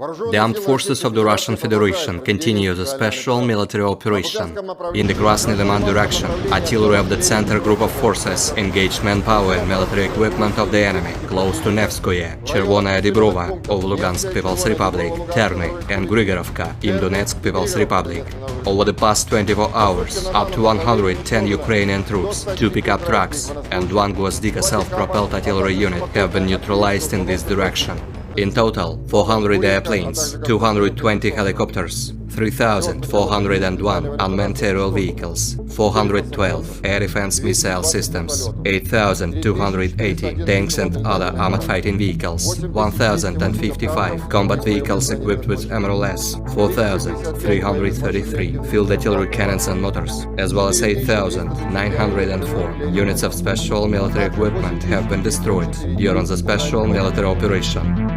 The armed forces of the Russian Federation continue the special military operation. In the Krasny Liman direction, artillery of the Tsentr Group of Forces engaged manpower and military equipment of the enemy close to Nevskoye, Chervona Dibrova of Lugansk People's Republic, Terny and Grigorovka in Donetsk People's Republic. Over the past 24 hours, up to 110 Ukrainian troops, 2 pickup trucks and 1 Gvozdika self-propelled artillery unit have been neutralized in this direction. In total, 400 airplanes, 220 helicopters, 3,401 unmanned aerial vehicles, 412 air defense missile systems, 8,280 tanks and other armored fighting vehicles, 1,055 combat vehicles equipped with MRLS, 4,333 field artillery cannons and mortars, as well as 8,904 units of special military equipment have been destroyed during the special military operation.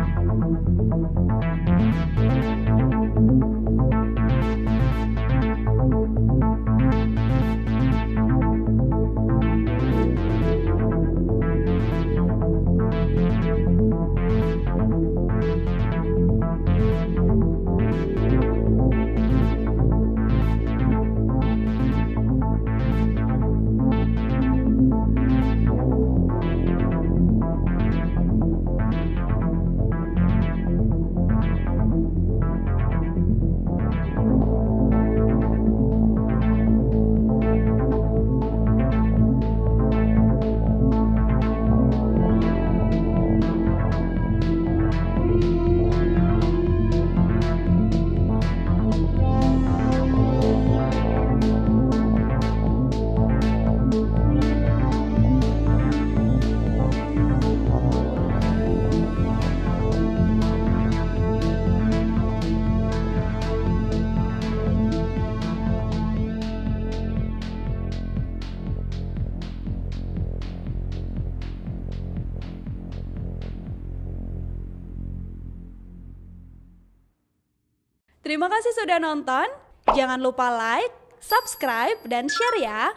Terima kasih sudah nonton. Jangan lupa like, subscribe, dan share ya.